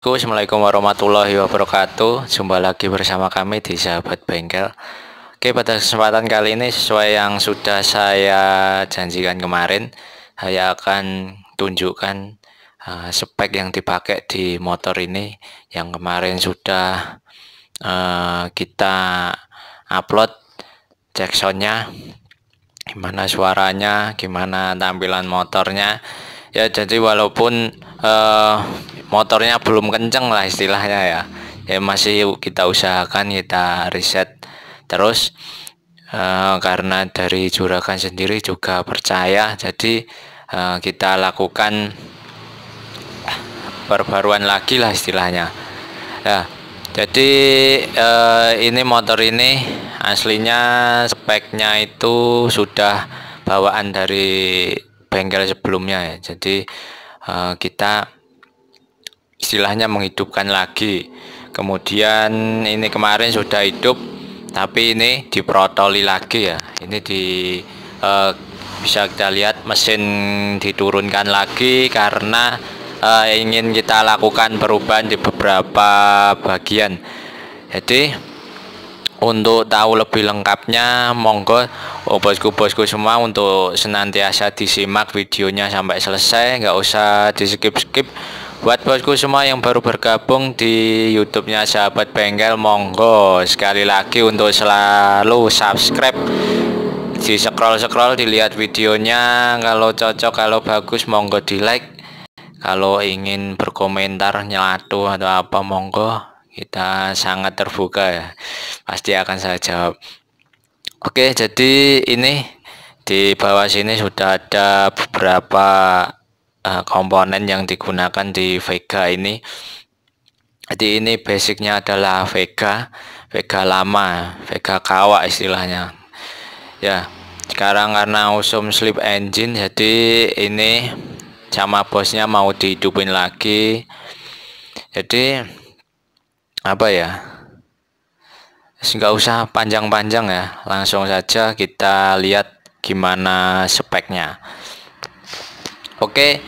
Assalamualaikum warahmatullahi wabarakatuh. Jumpa lagi bersama kami di Sahabat Bengkel. Oke, pada kesempatan kali ini sesuai yang sudah saya janjikan kemarin, saya akan tunjukkan spek yang dipakai di motor ini yang kemarin sudah kita upload. Cek soundnya, gimana suaranya, gimana tampilan motornya. Ya, jadi walaupun motornya belum kenceng lah istilahnya ya masih kita usahakan, kita riset terus, karena dari juragan sendiri juga percaya, jadi kita lakukan perbaruan lagi lah istilahnya ya. Jadi ini motor ini aslinya speknya itu sudah bawaan dari bengkel sebelumnya ya. Jadi kita istilahnya menghidupkan lagi. Kemudian ini kemarin sudah hidup, tapi ini diprotoli lagi ya. Ini bisa kita lihat mesin diturunkan lagi karena ingin kita lakukan perubahan di beberapa bagian. Jadi untuk tahu lebih lengkapnya, monggo bosku-bosku semua untuk senantiasa disimak videonya sampai selesai, nggak usah di skip-skip. Buat bosku semua yang baru bergabung di YouTube-nya Sahabat Bengkel, monggo sekali lagi untuk selalu subscribe, di scroll dilihat videonya, kalau cocok, kalau bagus monggo di like. Kalau ingin berkomentar, nyelatu atau apa, monggo, kita sangat terbuka ya, pasti akan saya jawab. Oke, jadi ini di bawah sini sudah ada beberapa komponen yang digunakan di Vega ini. Jadi ini basicnya adalah Vega lama, Vega kawak istilahnya ya. Sekarang karena usum slip engine, jadi ini sama bosnya mau dihidupin lagi. Jadi apa ya, nggak usah panjang-panjang ya, langsung saja kita lihat gimana speknya. Oke,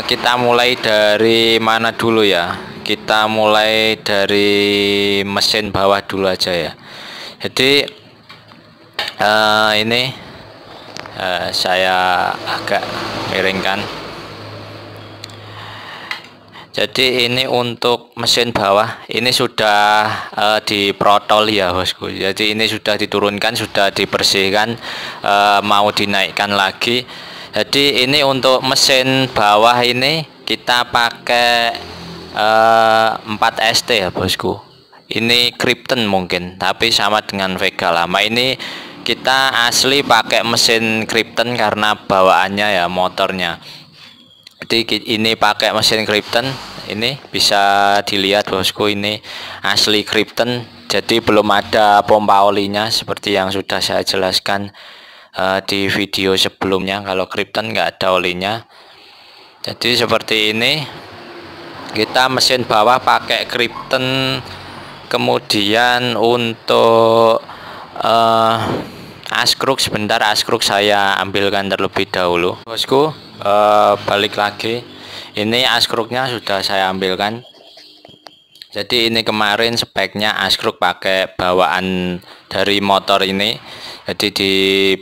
kita mulai dari mana dulu ya? Kita mulai dari mesin bawah dulu aja ya. Jadi ini saya agak miringkan. Jadi ini untuk mesin bawah ini sudah diprotol ya bosku. Jadi ini sudah diturunkan, sudah dibersihkan, mau dinaikkan lagi. Jadi ini untuk mesin bawah ini kita pakai 4ST ya bosku. Ini Krypton mungkin, tapi sama dengan Vega lama. Ini kita asli pakai mesin Krypton karena bawaannya ya motornya. Jadi ini pakai mesin Krypton, ini bisa dilihat bosku, ini asli Krypton. Jadi belum ada pompa olinya seperti yang sudah saya jelaskan di video sebelumnya. Kalau Krypton nggak ada olinya. Jadi seperti ini, kita mesin bawah pakai Krypton. Kemudian untuk askruk, sebentar, askruk saya ambilkan terlebih dahulu bosku. Balik lagi, ini askruknya sudah saya ambilkan. Jadi ini kemarin speknya askruk pakai bawaan dari motor ini. Jadi di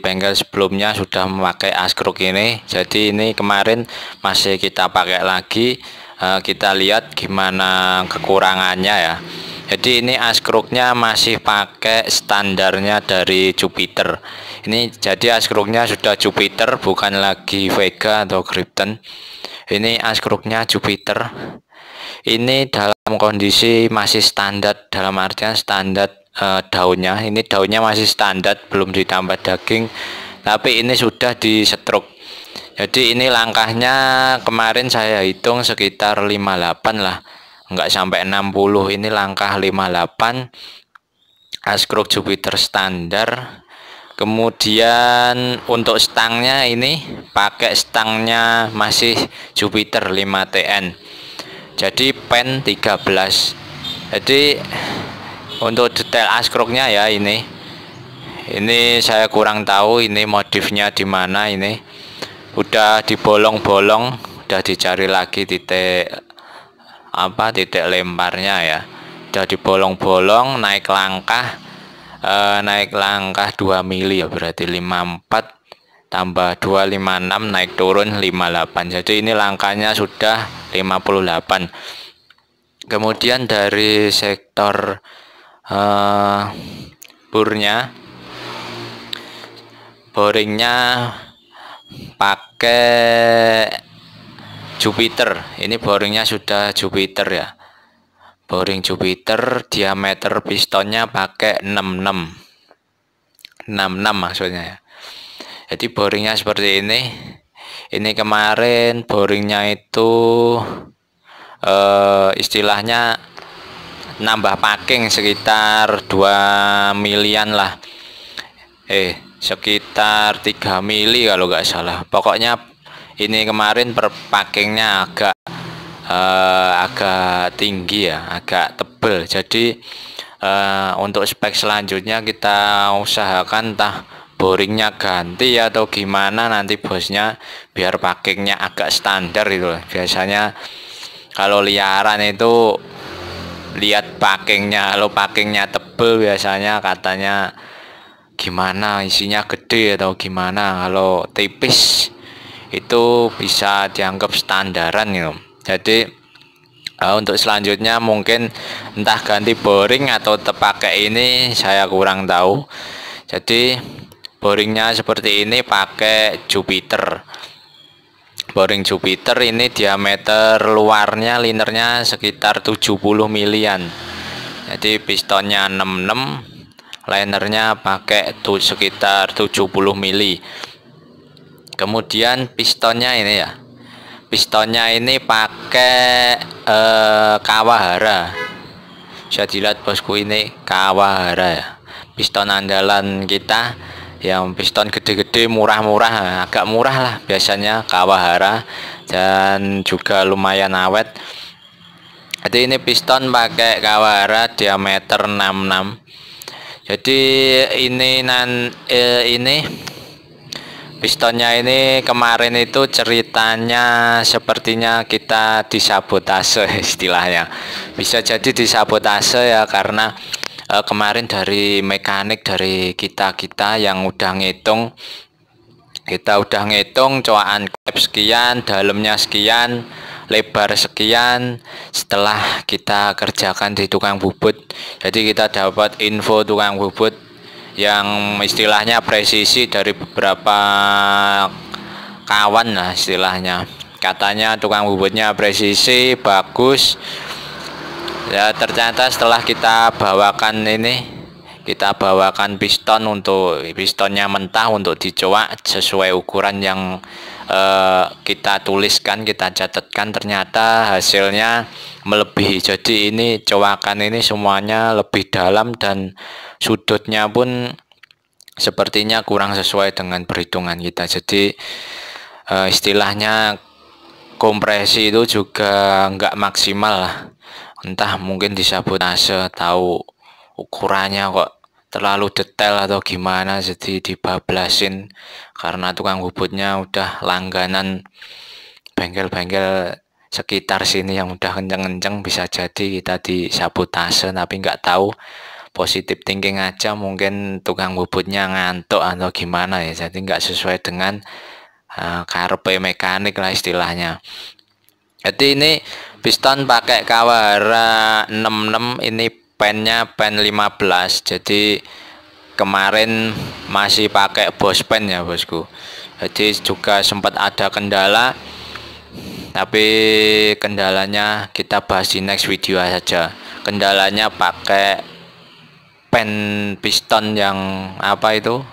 bengkel sebelumnya sudah memakai askruk ini. Jadi ini kemarin masih kita pakai lagi. Kita lihat gimana kekurangannya ya. Jadi ini askruknya masih pakai standarnya dari Jupiter. Ini jadi askruknya sudah Jupiter, bukan lagi Vega atau Krypton. Ini askruknya Jupiter. Ini dalam kondisi masih standar, dalam artian standar daunnya. Ini daunnya masih standar, belum ditambah daging, tapi ini sudah disetruk. Jadi ini langkahnya kemarin saya hitung sekitar 58 lah, nggak sampai 60. Ini langkah 58, askruk Jupiter standar. Kemudian untuk stangnya ini pakai stangnya masih Jupiter 5TN, jadi pen 13. Jadi untuk detail askruknya ya, ini saya kurang tahu ini modifnya di mana. Ini udah dibolong-bolong, udah dicari lagi titik titik lemparnya ya. Udah dibolong-bolong, naik langkah 2 mili ya, berarti 54 tambah 2 56, naik turun 58. Jadi ini langkahnya sudah 58. Kemudian dari sektor boringnya pakai Jupiter. Ini boringnya sudah Jupiter ya, boring Jupiter. Diameter pistonnya pakai 66 maksudnya ya. Jadi boringnya seperti ini. Ini kemarin boringnya itu istilahnya nambah packing sekitar 2 milian lah, sekitar 3 mili kalau nggak salah. Pokoknya ini kemarin per packingnya agak tinggi ya, agak tebel. Jadi untuk spek selanjutnya kita usahakan entah boringnya ganti atau gimana nanti bosnya, biar packingnya agak standar itu. Biasanya kalau liaran itu lihat packingnya, kalau packingnya tebel biasanya katanya gimana, isinya gede atau gimana. Kalau tipis itu bisa dianggap standaran gitu. Jadi untuk selanjutnya mungkin entah ganti boring atau pakai ini, saya kurang tahu. Jadi boringnya seperti ini, pakai Jupiter. Boring Jupiter ini diameter luarnya linernya sekitar 70 milian. Jadi pistonnya 66, linernya pakai sekitar 70 mili. Kemudian pistonnya ini ya, pistonnya ini pakai Kawahara. Bisa dilihat bosku, ini Kawahara ya, piston andalan kita yang piston gede-gede, murah-murah, agak murah lah biasanya Kawahara, dan juga lumayan awet. Jadi ini piston pakai Kawahara diameter 66. Jadi ini pistonnya ini kemarin itu ceritanya sepertinya kita disabotase istilahnya. Bisa jadi disabotase ya, karena kemarin dari mekanik, dari kita yang udah ngitung, coakan klep sekian, dalamnya sekian, lebar sekian. Setelah kita kerjakan di tukang bubut, jadi kita dapat info tukang bubut yang istilahnya presisi dari beberapa kawan lah istilahnya. Katanya tukang bubutnya presisi, bagus ya. Ternyata setelah kita bawakan piston, untuk pistonnya mentah untuk dicoak sesuai ukuran yang kita tuliskan, kita catatkan, ternyata hasilnya melebihi. Jadi ini coakan ini semuanya lebih dalam dan sudutnya pun sepertinya kurang sesuai dengan perhitungan kita. Jadi istilahnya kompresi itu juga nggak maksimal lah. Entah mungkin disabotase, tahu ukurannya kok terlalu detail atau gimana, jadi dibablasin. Karena tukang bubutnya udah langganan bengkel-bengkel sekitar sini yang udah kenceng-kenceng, bisa jadi kita disabotase, tapi nggak tahu. Positif thinking aja, mungkin tukang bubutnya ngantuk atau gimana ya, jadi nggak sesuai dengan KRP mekanik lah istilahnya. Jadi ini piston pakai Kawahara 66, ini pennya pen 15. Jadi kemarin masih pakai Bosch pen ya bosku. Jadi juga sempat ada kendala, tapi kendalanya kita bahas di next video saja. Kendalanya pakai pen piston yang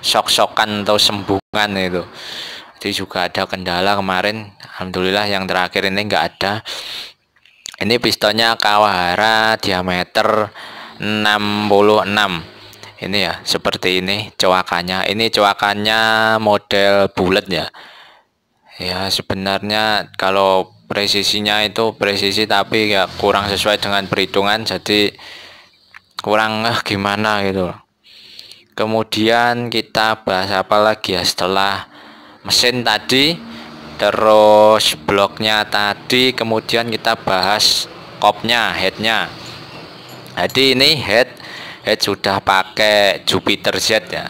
sok-sokan atau sembungan itu. Jadi juga ada kendala kemarin. Alhamdulillah yang terakhir ini nggak ada. Ini pistonnya Kawahara diameter 66. Ini ya seperti ini coakannya. Ini coakannya model bulat ya. Ya sebenarnya kalau presisinya itu presisi, tapi ya kurang sesuai dengan perhitungan, jadi kurang gimana gitu. Kemudian kita bahas apa lagi ya, setelah mesin tadi, terus bloknya tadi, kemudian kita bahas kopnya, headnya. Jadi ini head sudah pakai Jupiter Z ya,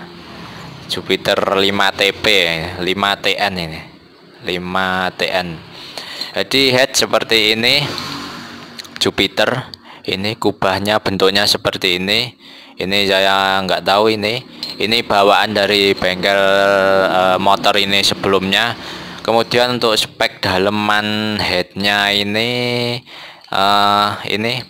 Jupiter 5TP 5TN ini 5TN. Jadi head seperti ini, Jupiter ini kubahnya bentuknya seperti ini. Ini saya nggak tahu ini bawaan dari bengkel motor ini sebelumnya. Kemudian untuk spek daleman headnya ini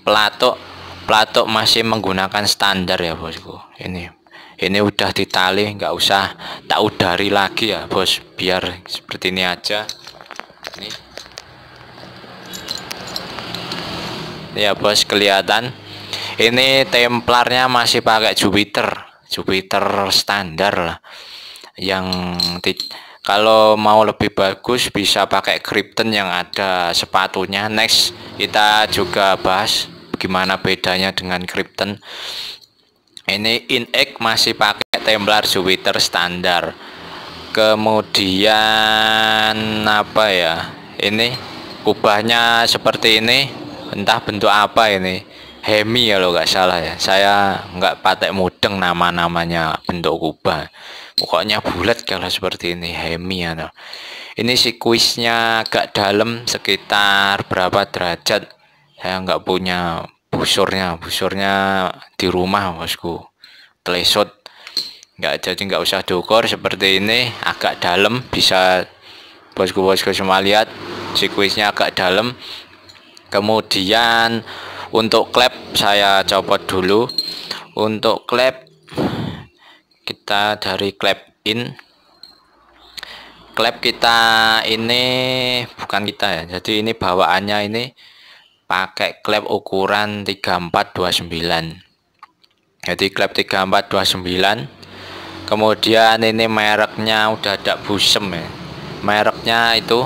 pelatuk masih menggunakan standar ya bosku. Ini udah ditali, nggak usah tak udari lagi ya bos, biar seperti ini aja. Ini ya bos, kelihatan ini templarnya masih pakai Jupiter standar lah. Kalau mau lebih bagus bisa pakai Krypton yang ada sepatunya. Next kita juga bahas gimana bedanya dengan Krypton. Ini INX masih pakai templar Jupiter standar. Kemudian apa ya, ini kubahnya seperti ini, entah bentuk apa ini, Hemi ya lo nggak salah ya, saya nggak patek mudeng namanya bentuk kubah, pokoknya bulat kalau seperti ini, Hemi ya. Ini sikuisnya agak dalam, sekitar berapa derajat saya nggak punya busurnya di rumah bosku, telesot nggak, jadi nggak usah diukur. Seperti ini agak dalam, bisa bosku semua lihat sikuisnya agak dalam. Kemudian untuk klep saya copot dulu. Untuk klep kita dari klep in, klep kita ini bukan kita ya, jadi ini bawaannya ini pakai klep ukuran 3429. Jadi klep 3429. Kemudian ini mereknya udah ada busem ya, mereknya itu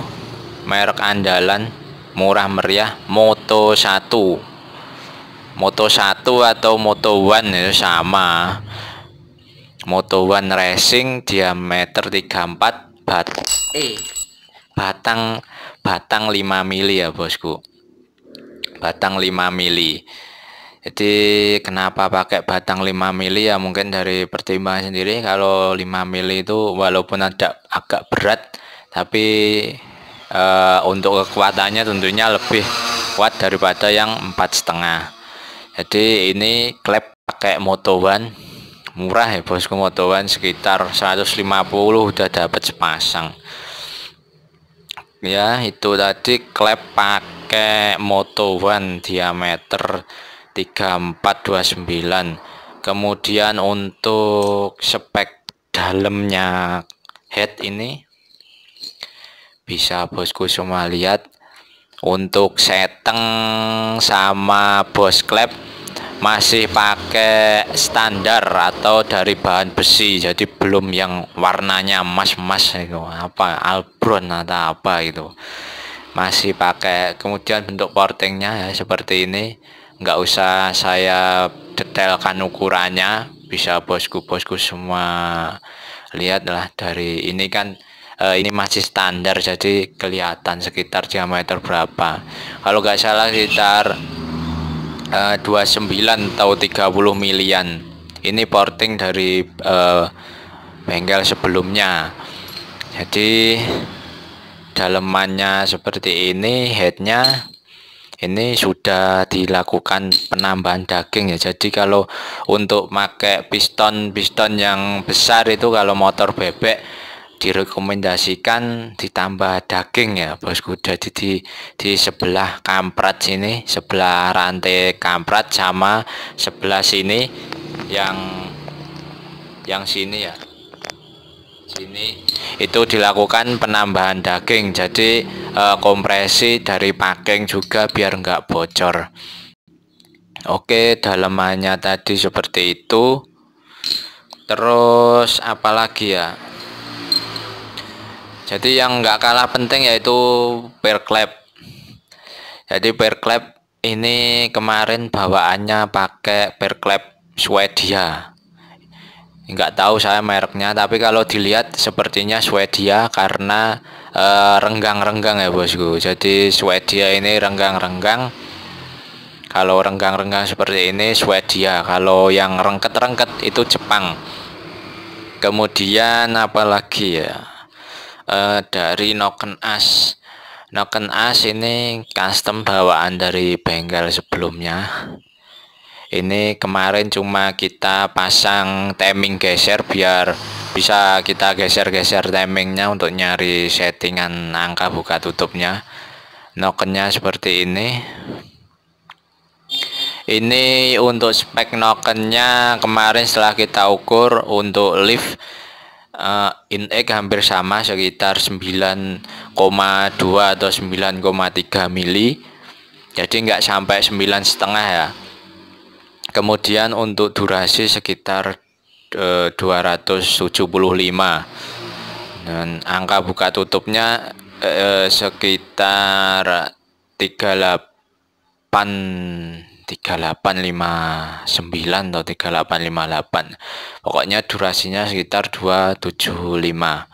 merek andalan murah meriah, Moto 1 atau Moto One itu sama, Moto One Racing, diameter 34, batang 5 mili ya bosku, batang 5 mili. Jadi kenapa pakai batang 5 mili ya, mungkin dari pertimbangan sendiri. Kalau 5 mili itu walaupun agak berat, tapi untuk kekuatannya tentunya lebih kuat daripada yang 4,5. Jadi ini klep pakai Moto One, murah ya bosku. Moto One sekitar 150 udah dapat sepasang ya. Itu tadi klep pakai Moto One diameter 3429. Kemudian untuk spek dalamnya head ini bisa bosku semua lihat. Untuk seteng sama bos klep masih pakai standar atau dari bahan besi, jadi belum yang warnanya emas itu apa, Albron atau apa itu, masih pakai. Kemudian bentuk portingnya ya seperti ini, nggak usah saya detailkan ukurannya, bisa bosku semua lihat lah. Dari ini kan ini masih standar, jadi kelihatan sekitar diameter berapa. Kalau nggak salah sekitar 29 atau 30 milian. Ini porting dari bengkel sebelumnya. Jadi dalemannya seperti ini, headnya ini sudah dilakukan penambahan daging ya. Jadi kalau untuk pakai piston yang besar itu, kalau motor bebek direkomendasikan ditambah daging ya bosku. Jadi di sebelah kamprat sini, sebelah rantai kamprat sama sebelah sini, yang sini ya, sini itu dilakukan penambahan daging. Jadi kompresi dari packing juga biar nggak bocor. Oke, dalemannya tadi seperti itu. Terus apalagi ya, jadi yang nggak kalah penting yaitu per klep. Jadi per klep ini kemarin bawaannya pakai per klep Swedia. Nggak tahu saya mereknya, tapi kalau dilihat sepertinya Swedia karena renggang-renggang ya bosku. Jadi Swedia ini renggang-renggang. Kalau renggang-renggang seperti ini Swedia, kalau yang rengket-rengket itu Jepang. Kemudian apalagi ya, dari Noken As. Noken As ini custom bawaan dari bengkel sebelumnya. Ini kemarin cuma kita pasang timing geser biar bisa kita geser-geser timingnya untuk nyari settingan angka buka tutupnya. Nokennya seperti ini. Ini untuk spek nokennya kemarin setelah kita ukur untuk lift in egg hampir sama, sekitar 9,2 atau 9,3 mili, jadi nggak sampai 9,5 ya. Kemudian untuk durasi sekitar 275 dan angka buka tutupnya sekitar 3859 atau 3858. Pokoknya durasinya sekitar 275.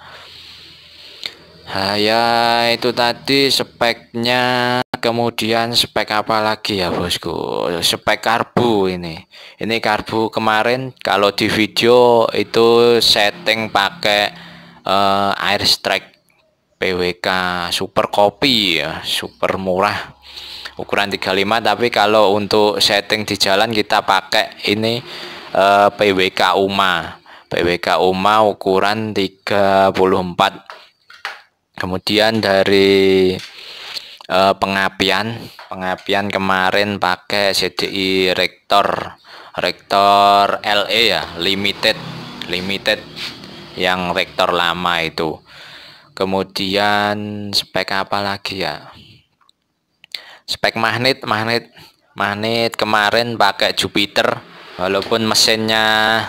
Ya itu tadi speknya. Kemudian spek apa lagi ya bosku? Spek karbu ini karbu kemarin kalau di video itu setting pakai air strike PWK super kopi ya, super murah, ukuran 35. Tapi kalau untuk setting di jalan kita pakai ini PWK UMA ukuran 34. Kemudian dari pengapian kemarin pakai CDI Rektor LE ya, limited yang Rektor lama itu. Kemudian spek apa lagi ya, spek magnet kemarin pakai Jupiter, walaupun mesinnya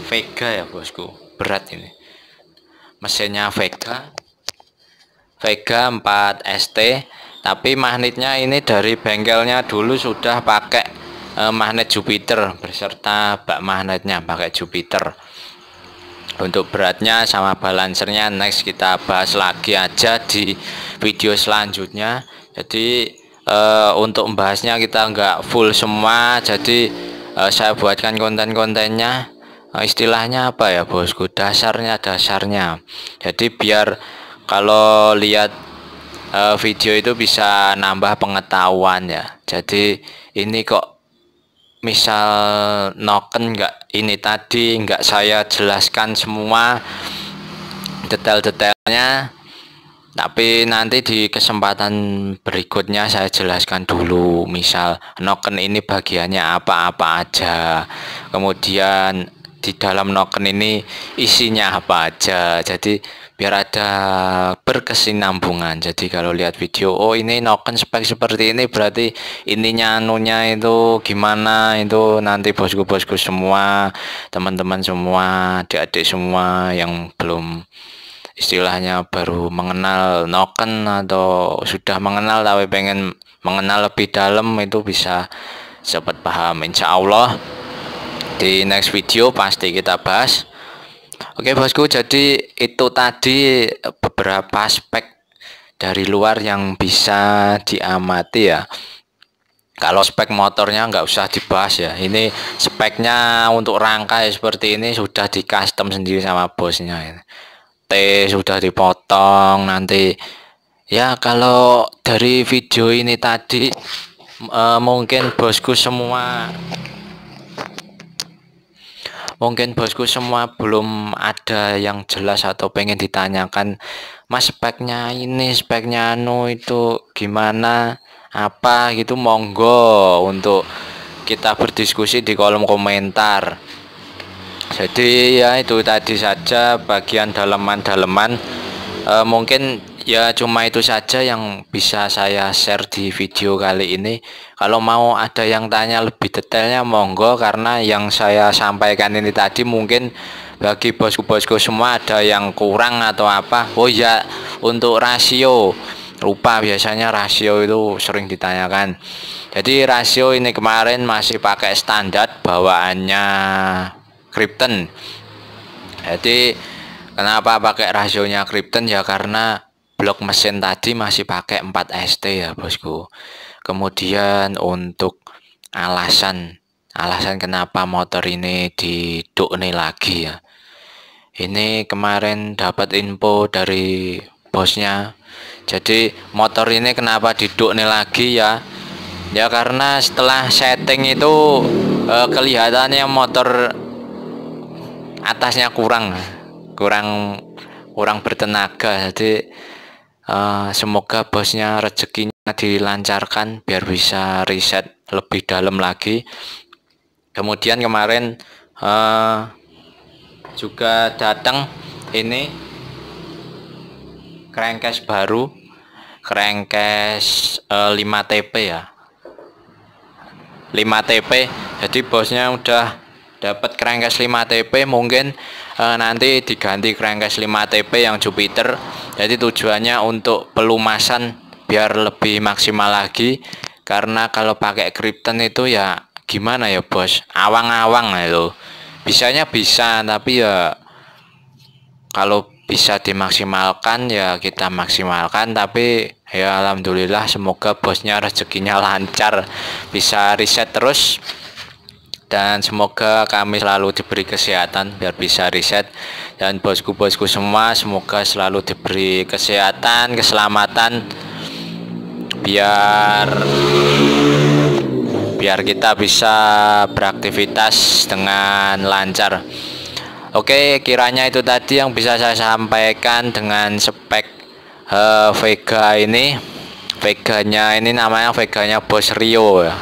Vega ya bosku, berat ini mesinnya Vega 4ST, tapi magnetnya ini dari bengkelnya dulu sudah pakai magnet Jupiter beserta bak magnetnya pakai Jupiter. Untuk beratnya sama balancernya next kita bahas lagi aja di video selanjutnya. Jadi untuk membahasnya kita nggak full semua, jadi saya buatkan konten-kontennya istilahnya apa ya bosku, dasarnya. Jadi biar kalau lihat video itu bisa nambah pengetahuan ya. Jadi ini kok misal noken ini tadi nggak saya jelaskan semua detail-detailnya, tapi nanti di kesempatan berikutnya saya jelaskan dulu misal noken ini bagiannya apa-apa aja, kemudian di dalam noken ini isinya apa aja, jadi biar ada berkesinambungan. Jadi kalau lihat video, oh ini noken spek seperti ini, berarti ininya anunya itu gimana, itu nanti bosku-bosku semua, teman-teman semua, adik-adik semua yang belum istilahnya baru mengenal noken atau sudah mengenal tapi pengen mengenal lebih dalam, itu bisa cepat paham. Insya Allah di next video pasti kita bahas. Oke bosku, jadi itu tadi beberapa spek dari luar yang bisa diamati ya. Kalau spek motornya nggak usah dibahas ya, ini speknya untuk rangka seperti ini sudah di custom sendiri sama bosnya. T sudah dipotong nanti ya. Kalau dari video ini tadi mungkin bosku semua belum ada yang jelas atau pengen ditanyakan, mas speknya ini, speknya anu itu gimana apa gitu, monggo untuk kita berdiskusi di kolom komentar. Jadi ya itu tadi saja bagian daleman mungkin ya cuma itu saja yang bisa saya share di video kali ini. Kalau mau ada yang tanya lebih detailnya monggo, karena yang saya sampaikan ini tadi mungkin bagi bosku-bosku semua ada yang kurang atau apa. Oh ya, untuk rasio lupa, biasanya rasio itu sering ditanyakan. Jadi rasio ini kemarin masih pakai standar bawaannya Krypton. Jadi kenapa pakai rasionya Krypton ya, karena blok mesin tadi masih pakai 4ST ya bosku. Kemudian untuk alasan kenapa motor ini didukne lagi ya. Ini kemarin dapat info dari bosnya. Jadi motor ini kenapa didukne lagi ya? Ya karena setelah setting itu kelihatannya motor atasnya kurang bertenaga. Jadi semoga bosnya rezekinya dilancarkan biar bisa riset lebih dalam lagi. Kemudian kemarin juga datang ini crankcase baru, crankcase 5TP ya, 5TP. Jadi bosnya udah dapat crankcase 5TP, mungkin nanti diganti crankcase 5TP yang Jupiter. Jadi tujuannya untuk pelumasan biar lebih maksimal lagi, karena kalau pakai Krypton itu ya gimana ya bos, awang-awang itu. Bisanya bisa, tapi ya kalau bisa dimaksimalkan ya kita maksimalkan. Tapi ya alhamdulillah, semoga bosnya rezekinya lancar, bisa riset terus, dan semoga kami selalu diberi kesehatan biar bisa riset. Dan bosku-bosku semua semoga selalu diberi kesehatan, keselamatan, biar kita bisa beraktivitas dengan lancar. Oke, kiranya itu tadi yang bisa saya sampaikan dengan spek Vega ini. Veganya ini namanya Veganya Bos Rio ya.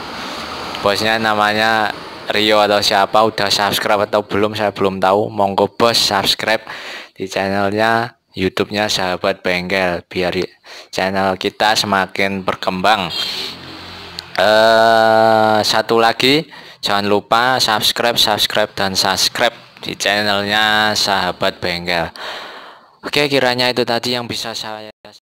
Bosnya namanya Rio atau siapa, udah subscribe atau belum saya belum tahu. Monggo bos subscribe di channelnya YouTube-nya Sahabat Bengkel biar channel kita semakin berkembang. Satu lagi, jangan lupa subscribe dan subscribe di channelnya Sahabat Bengkel. Oke, kiranya itu tadi yang bisa saya